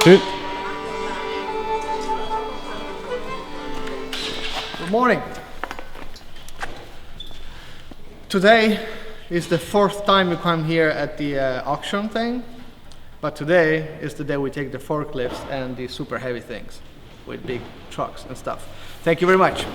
Shoot. Good morning. Today is the fourth time we come here at the auction thing, but today is the day we take the forklifts and the super heavy things with big trucks and stuff. Thank you very much.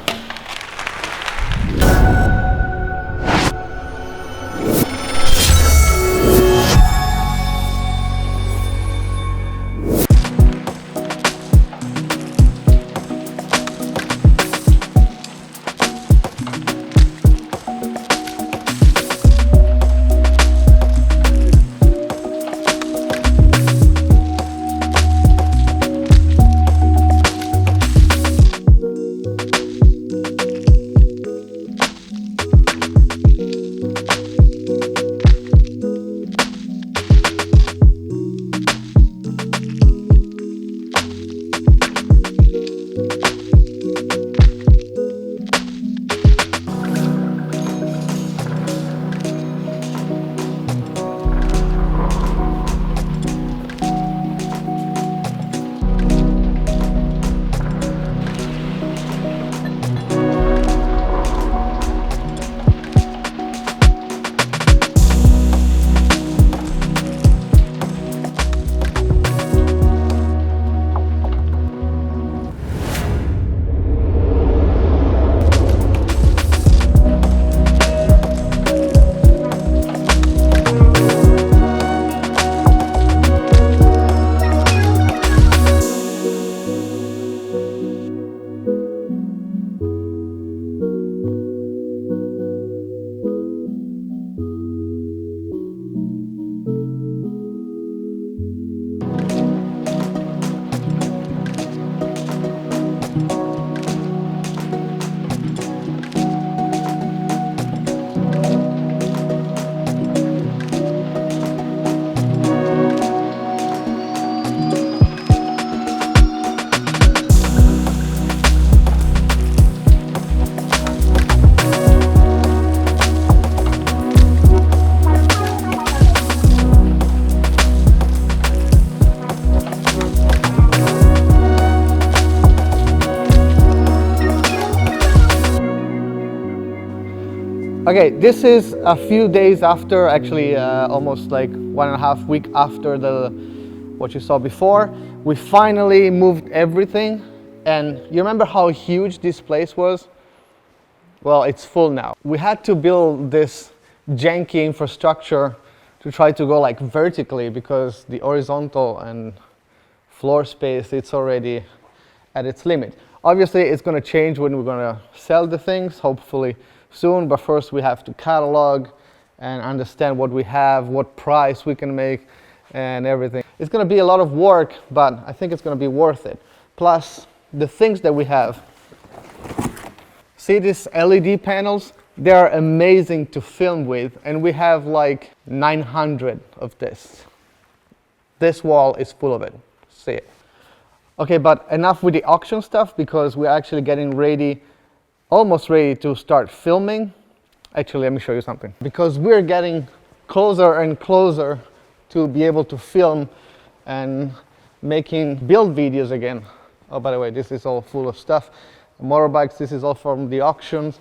Okay, this is a few days after, actually almost like 1.5 weeks after what you saw before. We finally moved everything, and you remember how huge this place was? Well, it's full now. We had to build this janky infrastructure to try to go like vertically, because the horizontal and floor space, it's already at its limit. Obviously, it's going to change when we're going to sell the things, hopefully soon, but first we have to catalog and understand what we have, what price we can make, and everything. It's going to be a lot of work, but I think it's going to be worth it. Plus, the things that we have. See these LED panels? They are amazing to film with, and we have like 900 of this. This wall is full of it. See it. Okay, but enough with the auction stuff, because we're actually getting ready, almost ready to start filming. Actually, let me show you something. Because we're getting closer and closer to be able to film and build videos again. Oh, by the way, this is all full of stuff. Motorbikes, this is all from the auctions.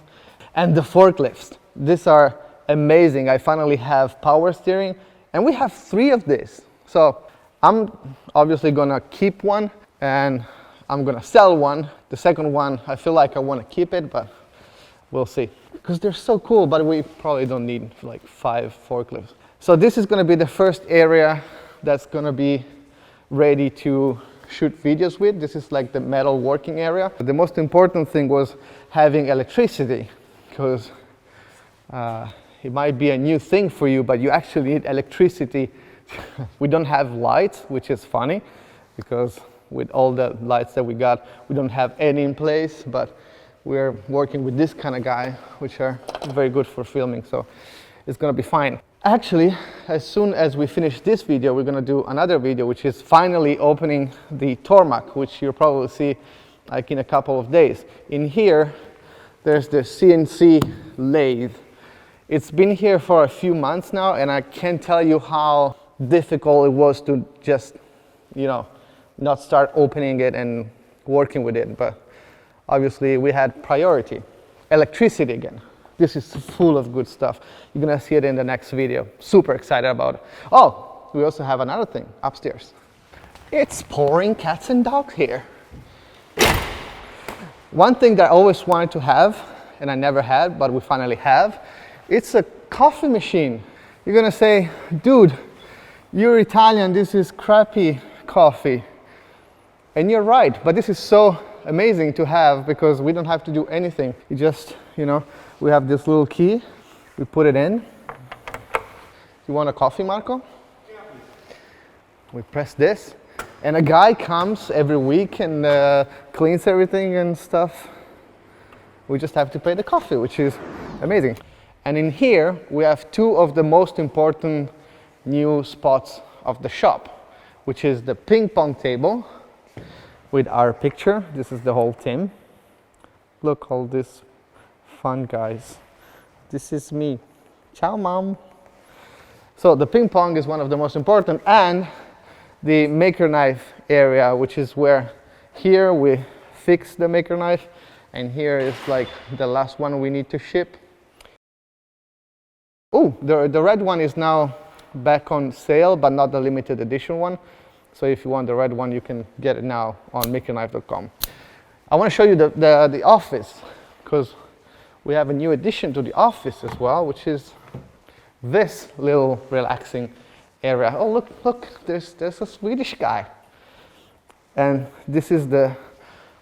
And the forklifts. These are amazing. I finally have power steering, and we have 3 of these. So I'm obviously gonna keep one, and I'm gonna sell one. The second one, I feel like I wanna keep it, but we'll see. Because they're so cool, but we probably don't need like 5 forklifts. So this is gonna be the first area that's gonna be ready to shoot videos with. This is like the metal working area. The most important thing was having electricity, because it might be a new thing for you, but you actually need electricity. We don't have lights, which is funny, because with all the lights that we got, we don't have any in place, but we're working with this kind of guy, which are very good for filming, so it's gonna be fine. Actually, as soon as we finish this video, we're gonna do another video, which is finally opening the tarmac, which you'll probably see like in a couple of days. In here, there's the CNC lathe. It's been here for a few months now, and I can't tell you how difficult it was to just, not start opening it and working with it. But obviously we had priority. Electricity again. This is full of good stuff. You're gonna see it in the next video. Super excited about it. Oh, we also have another thing upstairs. It's pouring cats and dogs here. One thing that I always wanted to have, and I never had, but we finally have, it's a coffee machine. You're gonna say, dude, you're Italian, this is crappy coffee. And you're right, but this is so amazing to have because we don't have to do anything. You just, we have this little key, we put it in. You want a coffee, Marco? Yeah, please. We press this, and a guy comes every week and cleans everything and stuff. We just have to pay the coffee, which is amazing. And in here, we have two of the most important new spots of the shop, which is the ping pong table with our picture. This is the whole team. Look, all these fun guys. This is me. Ciao, mom. So the ping pong is one of the most important, and the maker knife area, which is where here we fix the maker knife, and here is like the last one we need to ship. Oh, the red one is now back on sale, but not the limited edition one. So if you want the red one, you can get it now on makerknife.com. I want to show you the office, because we have a new addition to the office as well, which is this little relaxing area. Oh, look, there's a Swedish guy. And this is the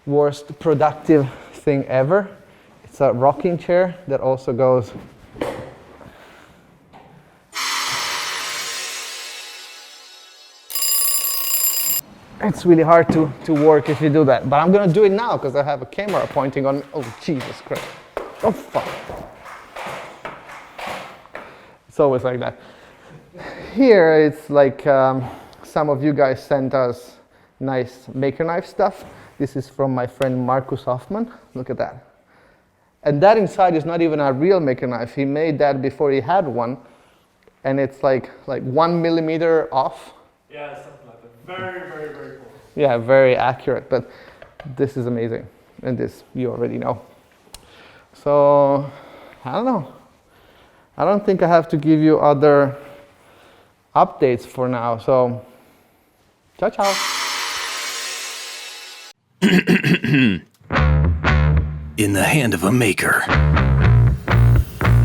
worst productive thing ever. It's a rocking chair that also goes. It's really hard to work if you do that, but I'm gonna do it now because I have a camera pointing on me. Oh, Jesus Christ. Oh, fuck. It's always like that. Here it's like some of you guys sent us nice maker knife stuff. This is from my friend Marcus Hoffman. Look at that. And that inside is not even a real maker knife. He made that before he had one, and it's like 1 millimeter off. Yeah, something like that. Very, very, very cool. Yeah, very accurate, but this is amazing. And this you already know. So, I don't know. I don't think I have to give you other updates for now. So, ciao, ciao. In the hand of a maker.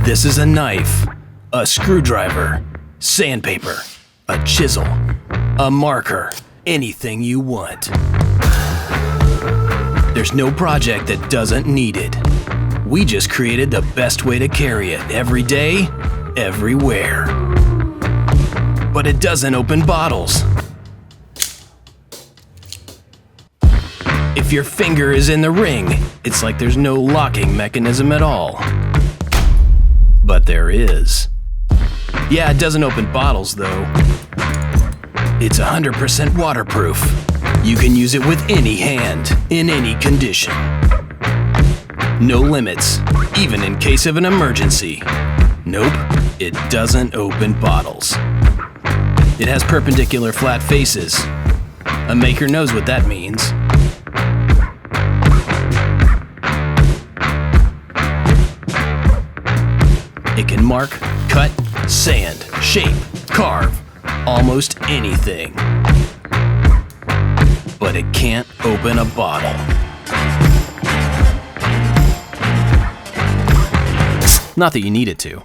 This is a knife, a screwdriver, sandpaper, a chisel, a marker, anything you want. There's no project that doesn't need it. We just created the best way to carry it every day, everywhere. But it doesn't open bottles. If your finger is in the ring, it's like there's no locking mechanism at all. But there is. Yeah, it doesn't open bottles though. It's 100% waterproof. You can use it with any hand, in any condition. No limits, even in case of an emergency. Nope, it doesn't open bottles. It has perpendicular flat faces. A maker knows what that means. It can mark, cut, sand, shape, carve, almost anything. But it can't open a bottle. Not that you need it to.